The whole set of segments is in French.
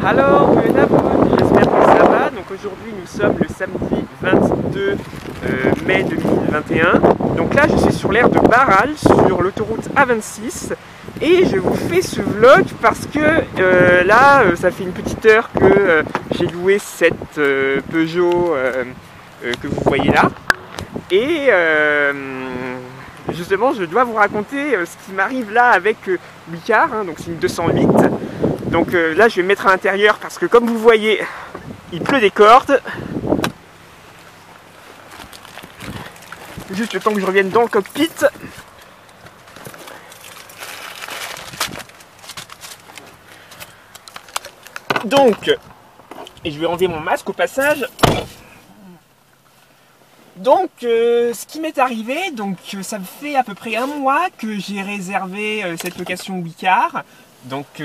Alors, j'espère que ça va. Donc aujourd'hui nous sommes le samedi 22 mai 2021. Donc là je suis sur l'aire de Barral, sur l'autoroute A26. Et je vous fais ce vlog parce que là ça fait une petite heure que j'ai loué cette Peugeot que vous voyez là. Et justement je dois vous raconter ce qui m'arrive là avec Wicar, hein, donc c'est une 208. Donc là je vais me mettre à l'intérieur parce que comme vous voyez il pleut des cordes. Juste le temps que je revienne dans le cockpit. Donc, et je vais enlever mon masque au passage. Donc, ce qui m'est arrivé, donc ça me fait à peu près un mois que j'ai réservé cette location Wicar. Donc,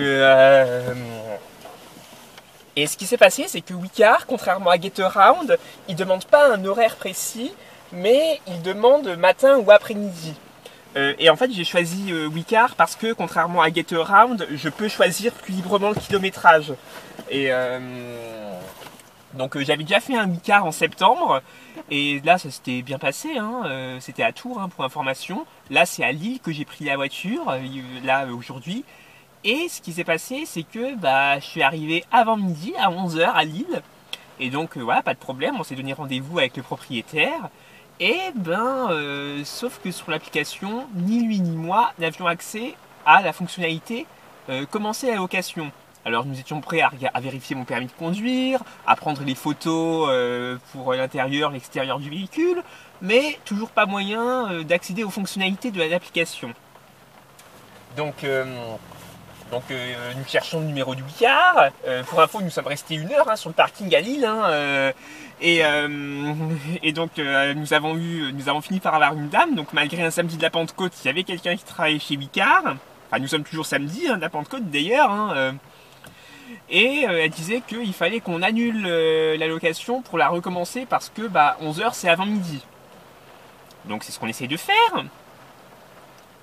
et ce qui s'est passé, c'est que Wicar, contrairement à Getaround, il ne demande pas un horaire précis, mais il demande matin ou après-midi. Et en fait, j'ai choisi Wicar parce que, contrairement à Getaround, je peux choisir plus librement le kilométrage. Et donc, j'avais déjà fait un Wicar en septembre, et là, ça s'était bien passé. Hein, c'était à Tours, hein, pour information. Là, c'est à Lille que j'ai pris la voiture, là, aujourd'hui. Et ce qui s'est passé, c'est que je suis arrivé avant midi, à 11 h à Lille. Et donc, voilà, pas de problème, on s'est donné rendez-vous avec le propriétaire. Et sauf que sur l'application, ni lui ni moi n'avions accès à la fonctionnalité commencer la location. Alors nous étions prêts à vérifier mon permis de conduire, à prendre les photos pour l'intérieur, l'extérieur du véhicule, mais toujours pas moyen d'accéder aux fonctionnalités de l'application. Donc nous cherchons le numéro du Wicar. Pour info, nous sommes restés 1 heure sur le parking à Lille. Et donc nous avons fini par avoir une dame. Donc malgré un samedi de la Pentecôte, il y avait quelqu'un qui travaillait chez Wicar. Enfin, nous sommes toujours samedi de la Pentecôte d'ailleurs. Et elle disait qu'il fallait qu'on annule la location pour la recommencer parce que 11 h c'est avant midi. Donc c'est ce qu'on essaye de faire.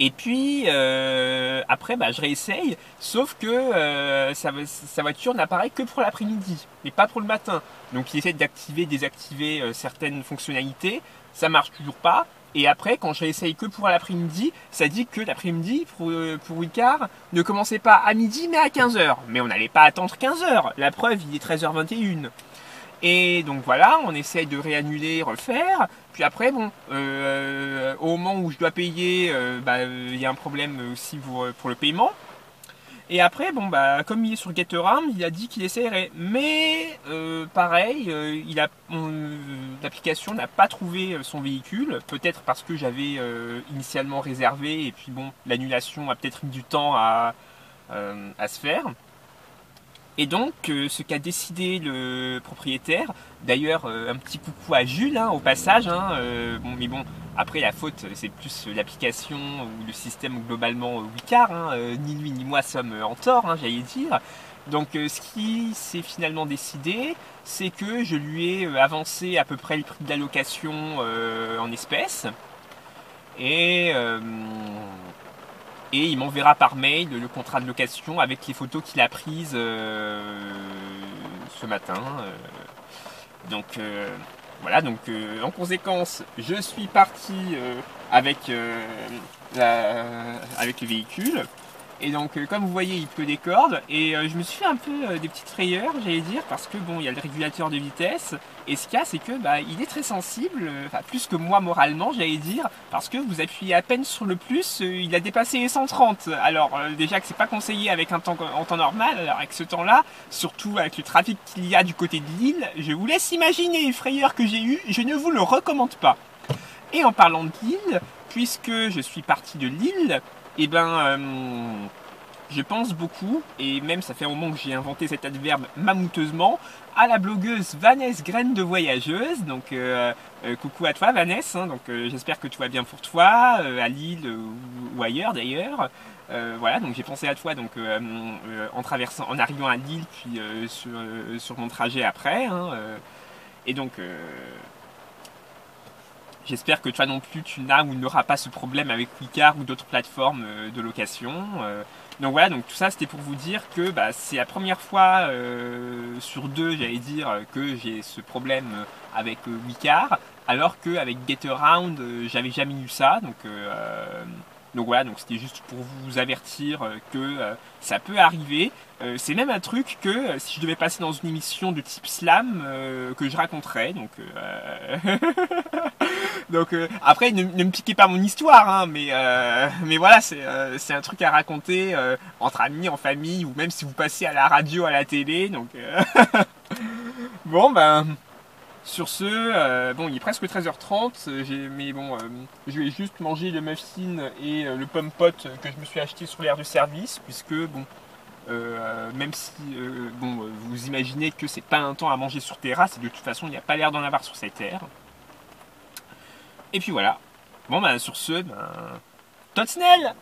Et puis après je réessaye, sauf que sa voiture n'apparaît que pour l'après-midi, mais pas pour le matin. Donc il essaie d'activer, désactiver certaines fonctionnalités, ça marche toujours pas. Et après, quand je réessaye que pour l'après-midi, ça dit que l'après-midi pour Wicar ne commençait pas à midi mais à 15 h. Mais on n'allait pas attendre 15 h, la preuve il est 13h21. Et donc voilà, on essaye de réannuler, refaire. Puis après, au moment où je dois payer, il y a un problème aussi pour le paiement. Et après, comme il est sur Getaround, il a dit qu'il essaierait. Mais pareil, l'application n'a pas trouvé son véhicule. Peut-être parce que j'avais initialement réservé. Et puis l'annulation a peut-être mis du temps à se faire. Et donc, ce qu'a décidé le propriétaire, d'ailleurs, un petit coucou à Jules, au passage, après la faute, c'est plus l'application ou le système globalement Wicar, ni lui ni moi sommes en tort, j'allais dire. Donc, ce qui s'est finalement décidé, c'est que je lui ai avancé à peu près le prix de la location en espèces. Et il m'enverra par mail le contrat de location avec les photos qu'il a prises ce matin. Donc voilà, en conséquence, je suis parti avec le véhicule. Et donc, comme vous voyez, il pleut des cordes. Et je me suis fait un peu des petites frayeurs, j'allais dire, parce que il y a le régulateur de vitesse. Et ce qu'il y a, c'est que il est très sensible, plus que moi moralement, j'allais dire, parce que vous appuyez à peine sur le plus, il a dépassé les 130. Alors déjà que c'est pas conseillé avec en temps normal, alors avec ce temps-là, surtout avec le trafic qu'il y a du côté de Lille, je vous laisse imaginer les frayeurs que j'ai eues, je ne vous le recommande pas. Et en parlant de Lille, puisque je suis parti de Lille, je pense beaucoup, et même ça fait un moment que j'ai inventé cet adverbe mammouteusement, à la blogueuse Vanessa Graine de Voyageuse. Donc coucou à toi Vanessa, j'espère que tout va bien pour toi, à Lille ou ailleurs d'ailleurs. Voilà, donc j'ai pensé à toi en arrivant à Lille, puis sur mon trajet après. Et donc j'espère que toi non plus tu n'as ou n'auras pas ce problème avec Wicar ou d'autres plateformes de location. Donc voilà, donc tout ça c'était pour vous dire que bah, c'est la première fois sur deux, j'allais dire, que j'ai ce problème avec Wicar, alors qu'avec Getaround, j'avais jamais eu ça. Donc voilà, donc c'était juste pour vous avertir que ça peut arriver. C'est même un truc que si je devais passer dans une émission de type slam, que je raconterais. Donc après, ne me piquez pas mon histoire, hein, mais voilà, c'est un truc à raconter entre amis, en famille, ou même si vous passez à la radio, à la télé. Bon, ben, sur ce, bon, il est presque 13h30, mais bon, je vais juste manger le muffin et le pomme pot que je me suis acheté sur l'aire de service, puisque, bon, même si, bon, vous imaginez que c'est pas un temps à manger sur terrasse, et de toute façon, il n'y a pas l'air d'en avoir sur cette terre. Et puis voilà. Bon, ben, sur ce, ben, tot snell!